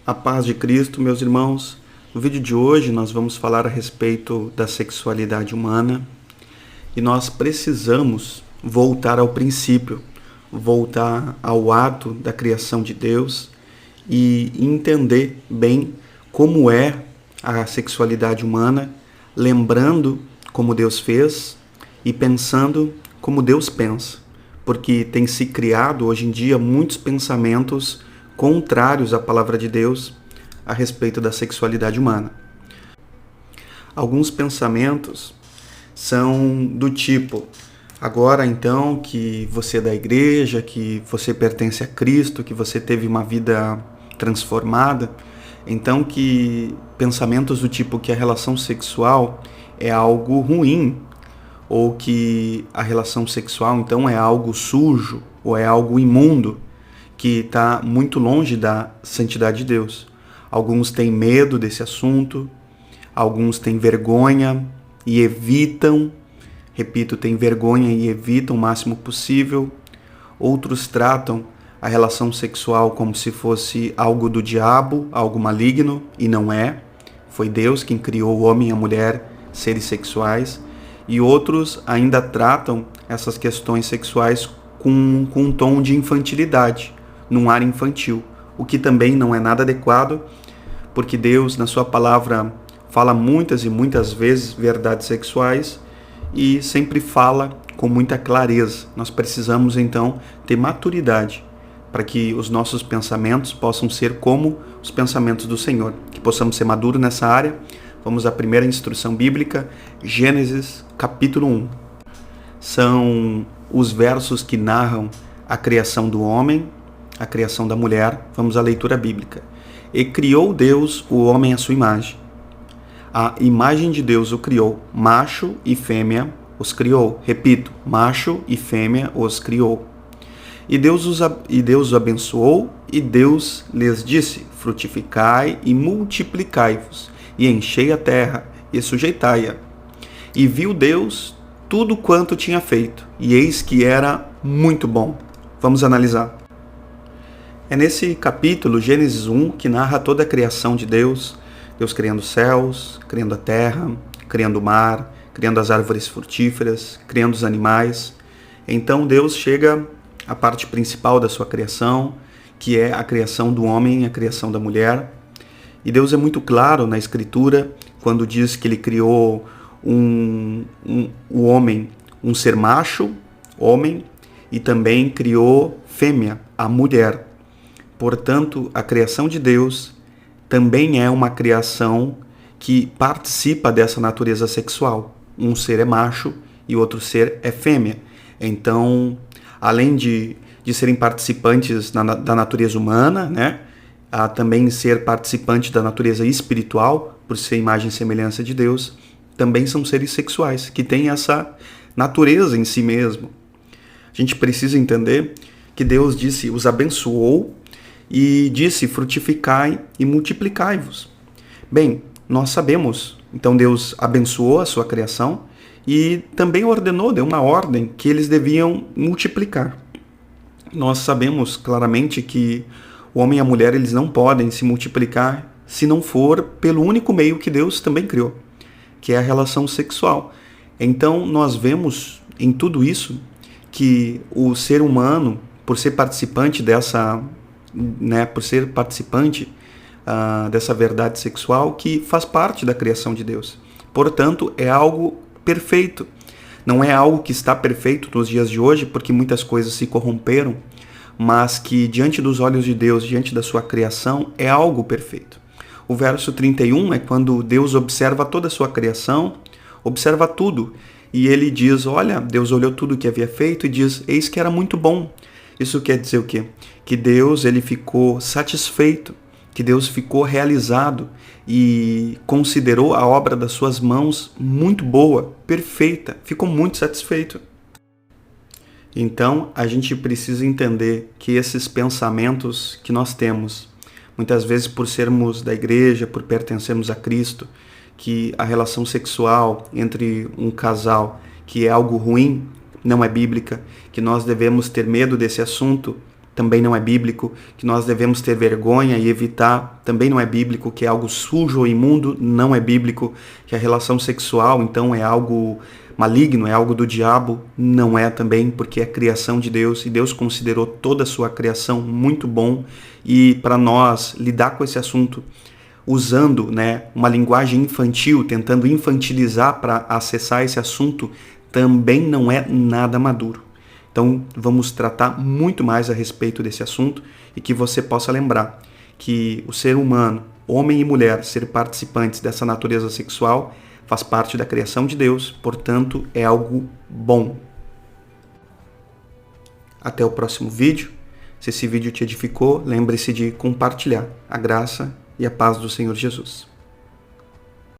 A paz de Cristo, meus irmãos. No vídeo de hoje nós vamos falar a respeito da sexualidade humana e nós precisamos voltar ao princípio, voltar ao ato da criação de Deus e entender bem como é a sexualidade humana, lembrando como Deus fez e pensando como Deus pensa, porque tem se criado hoje em dia muitos pensamentos contrários à palavra de Deus a respeito da sexualidade humana. Alguns pensamentos são do tipo: agora então que você é da igreja, que você pertence a Cristo, que você teve uma vida transformada, então que pensamentos do tipo que a relação sexual é algo ruim, ou que a relação sexual então é algo sujo, ou é algo imundo, que está muito longe da santidade de Deus. Alguns têm medo desse assunto, alguns têm vergonha e evitam, repito, têm vergonha e evitam o máximo possível. Outros tratam a relação sexual como se fosse algo do diabo, algo maligno, e não é. Foi Deus quem criou o homem e a mulher, seres sexuais. E outros ainda tratam essas questões sexuais com um tom de infantilidade, num ar infantil, o que também não é nada adequado, porque Deus, na sua palavra, fala muitas e muitas vezes verdades sexuais e sempre fala com muita clareza. Nós precisamos, então, ter maturidade para que os nossos pensamentos possam ser como os pensamentos do Senhor, que possamos ser maduros nessa área. Vamos à primeira instrução bíblica, Gênesis, capítulo 1. São os versos que narram a criação do homem, a criação da mulher. Vamos à leitura bíblica. E criou Deus o homem à sua imagem. A imagem de Deus o criou, macho e fêmea os criou. Repito, macho e fêmea os criou. E Deus os abençoou, e Deus lhes disse: frutificai e multiplicai-vos, e enchei a terra, e sujeitai-a. E viu Deus tudo quanto tinha feito, e eis que era muito bom. Vamos analisar. É nesse capítulo, Gênesis 1, que narra toda a criação de Deus. Deus criando os céus, criando a terra, criando o mar, criando as árvores frutíferas, criando os animais. Então Deus chega à parte principal da sua criação, que é a criação do homem e a criação da mulher. E Deus é muito claro na Escritura quando diz que Ele criou o homem, um ser macho, homem, e também criou fêmea, a mulher. Portanto, a criação de Deus também é uma criação que participa dessa natureza sexual. Um ser é macho e outro ser é fêmea. Então, além de serem participantes da natureza humana, né, a também ser participante da natureza espiritual, por ser imagem e semelhança de Deus, também são seres sexuais, que têm essa natureza em si mesmo. A gente precisa entender que Deus disse, os abençoou, e disse: frutificai e multiplicai-vos. Bem, nós sabemos, então Deus abençoou a sua criação e também ordenou, deu uma ordem que eles deviam multiplicar. Nós sabemos claramente que o homem e a mulher, eles não podem se multiplicar se não for pelo único meio que Deus também criou, que é a relação sexual. Então nós vemos em tudo isso que o ser humano, por ser participante dessa dessa verdade sexual, que faz parte da criação de Deus. Portanto, é algo perfeito. Não é algo que está perfeito nos dias de hoje, porque muitas coisas se corromperam, mas que diante dos olhos de Deus, diante da sua criação, é algo perfeito. O verso 31 é quando Deus observa toda a sua criação, observa tudo, e ele diz: olha, Deus olhou tudo o que havia feito e diz: eis que era muito bom. Isso quer dizer o quê? Que Deus, ele ficou satisfeito, que Deus ficou realizado e considerou a obra das suas mãos muito boa, perfeita, ficou muito satisfeito. Então, a gente precisa entender que esses pensamentos que nós temos, muitas vezes por sermos da igreja, por pertencermos a Cristo, que a relação sexual entre um casal, que é algo ruim, não é bíblica, que nós devemos ter medo desse assunto, também não é bíblico, que nós devemos ter vergonha e evitar, também não é bíblico, que é algo sujo ou imundo, não é bíblico, que a relação sexual, então, é algo maligno, é algo do diabo, não é também, porque é criação de Deus, e Deus considerou toda a sua criação muito bom, e para nós lidar com esse assunto usando, uma linguagem infantil, tentando infantilizar para acessar esse assunto, também não é nada maduro. Então, vamos tratar muito mais a respeito desse assunto e que você possa lembrar que o ser humano, homem e mulher, ser participantes dessa natureza sexual, faz parte da criação de Deus, portanto, é algo bom. Até o próximo vídeo. Se esse vídeo te edificou, lembre-se de compartilhar. A graça e a paz do Senhor Jesus.